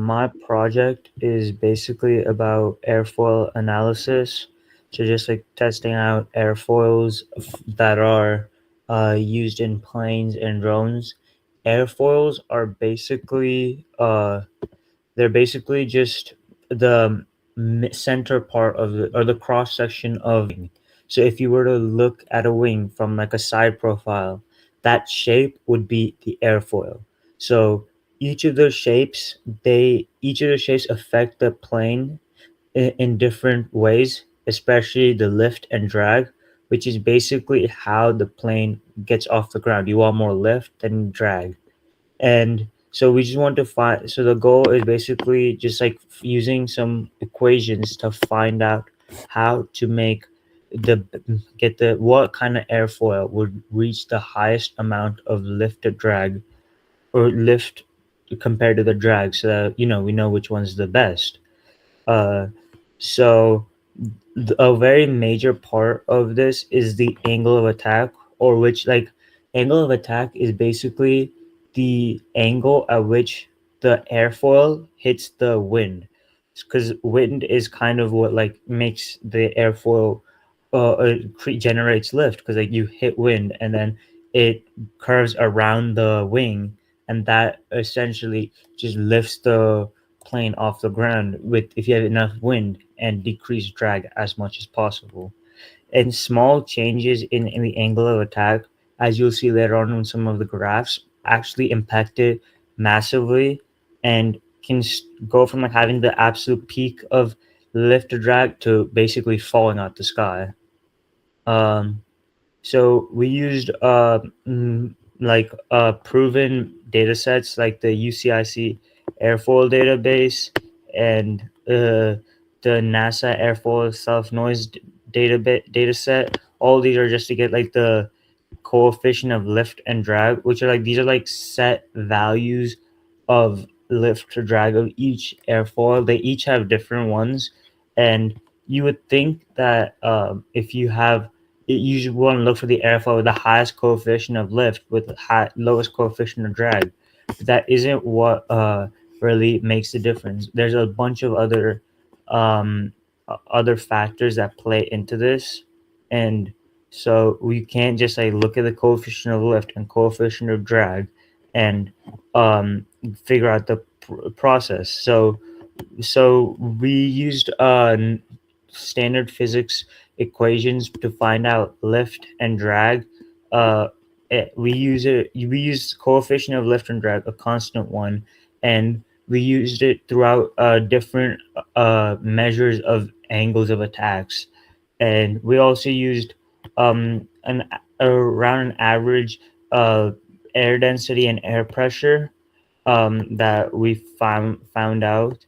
my project is basically about airfoil analysis. So just like testing out airfoils that are used in planes and drones. Airfoils are basically they're basically just the center part of the or the cross section of wing. So if you were to look at a wing from like a side profile, that shape would be the airfoil. So each of those shapes, they each of those shapes affect the plane in different ways, especially the lift and drag, which is basically how the plane gets off the ground. You want more lift than drag. And so we just want to find, so the goal is basically just like using some equations to find out how to make the get the what kind of airfoil would reach the highest amount of lift to drag, or lift compared to the drag, so that we know which one's the best. uh so a very major part of this is the angle of attack, or which, like, angle of attack is basically the angle at which the airfoil hits the wind, because wind is kind of what like makes the airfoil generates lift, because like you hit wind and then it curves around the wing, and that essentially just lifts the plane off the ground with if you have enough wind, and decrease drag as much as possible. And small changes in the angle of attack, as you'll see later on in some of the graphs, actually impact it massively, and can go from like having the absolute peak of lift to drag to basically falling out the sky. Um, so we used proven data sets like the UCIC Airfoil database, and the NASA Airfoil self noise data set. All these are just to get like the coefficient of lift and drag, which are like these are like set values of lift to drag of each airfoil. They each have different ones, and you would think that if you have you should want to look for the airfoil with the highest coefficient of lift with the lowest coefficient of drag. But that isn't what really makes the difference. There's a bunch of other factors that play into this, and so we can't just like look at the coefficient of lift and coefficient of drag and um, figure out the process. So we used standard physics equations to find out lift and drag. We use coefficient of lift and drag, a constant one, and we used it throughout different measures of angles of attacks, and we also used an around an average uh, air density and air pressure that we found out,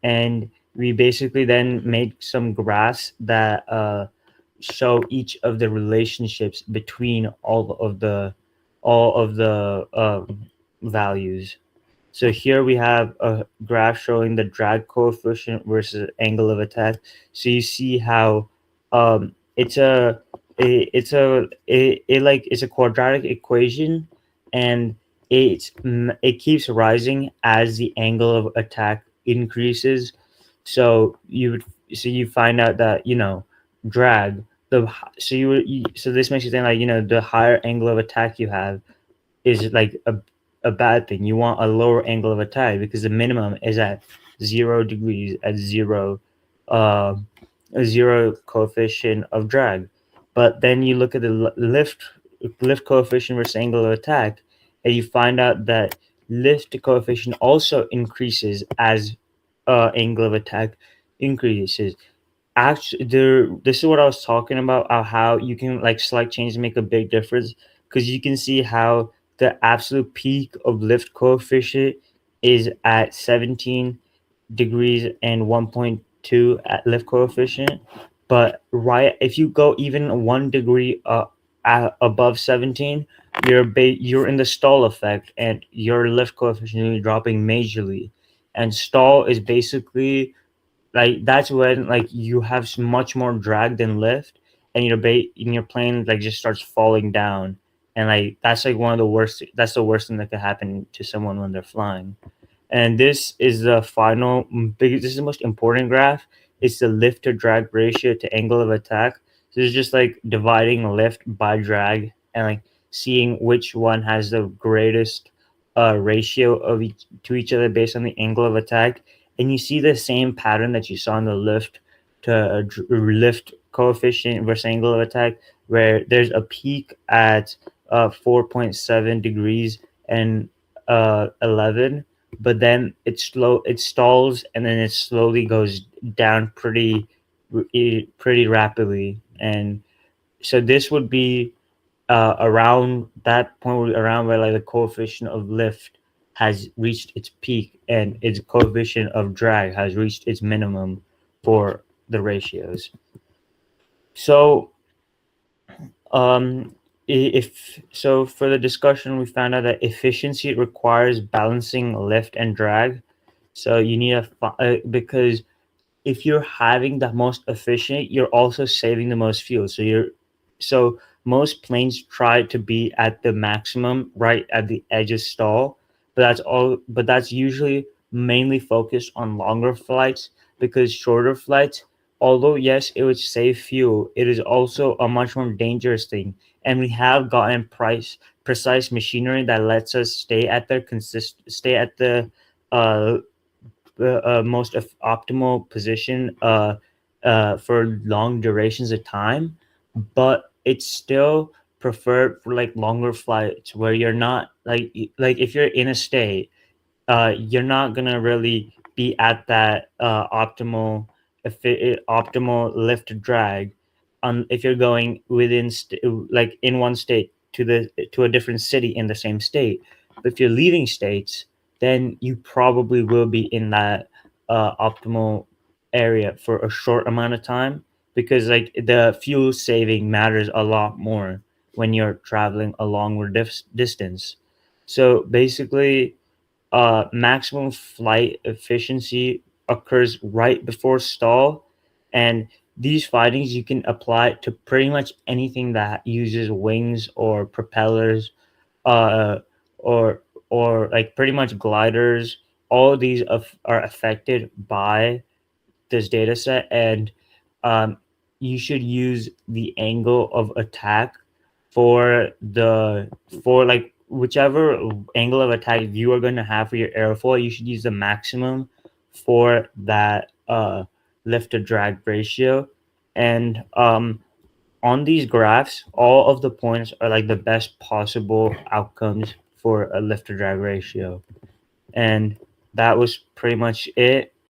and we basically then made some graphs that show each of the relationships between all of the values. So here we have a graph showing the drag coefficient versus angle of attack. So you see how it's it's a quadratic equation, and it keeps rising as the angle of attack increases. So you find out that drag so this makes you think like the higher angle of attack you have is like a bad thing. You want a lower angle of attack because the minimum is at 0 degrees at uh, zero coefficient of drag. But then you look at the lift coefficient versus angle of attack, and you find out that lift coefficient also increases as angle of attack increases. Actually, this is what I was talking about, how you can like select changes to make a big difference, because you can see how the absolute peak of lift coefficient is at 17 degrees and 1.2 at lift coefficient. But right, if you go even 1 degree above 17, you're in the stall effect, and your lift coefficient is dropping majorly. And stall is basically like that's when like you have much more drag than lift, and your plane like just starts falling down, and like that's like one of the worst. That's the worst thing that could happen to someone when they're flying. And this is the final biggest. This is the most important graph. It's the lift to drag ratio to angle of attack. So it's just like dividing lift by drag and like seeing which one has the greatest ratio of to each other based on the angle of attack. And you see the same pattern that you saw in the lift to lift coefficient versus angle of attack, where there's a peak at 4.7 degrees and 11, but then it stalls, and then it slowly goes down pretty rapidly. And so this would be around that point, around where like the coefficient of lift has reached its peak and its coefficient of drag has reached its minimum for the ratios. So if so, for the discussion, we found out that efficiency requires balancing lift and drag. So you need because if you're having the most efficient, you're also saving the most fuel. So most planes try to be at the maximum right at the edge of stall, but that's usually mainly focused on longer flights, because shorter flights, although yes, it would save fuel, it is also a much more dangerous thing. And we have gotten precise machinery that lets us stay at the uh most optimal position for long durations of time, but it's still preferred for like longer flights where you're not like if you're in a state, you're not gonna really be at that optimal lift drag on if you're going like in one state to a different city in the same state. But if you're leaving states, then you probably will be in that optimal area for a short amount of time, because like the fuel saving matters a lot more when you're traveling a longer distance. So basically, maximum flight efficiency occurs right before stall, and these findings you can apply to pretty much anything that uses wings or propellers, uh, or like pretty much gliders. All of these are affected by this data set, and um, you should use the angle of attack for the for like whichever angle of attack you are going to have for your airfoil. You should use the maximum for that lift to drag ratio. And on these graphs, all of the points are like the best possible outcomes for a lift to drag ratio. And that was pretty much it.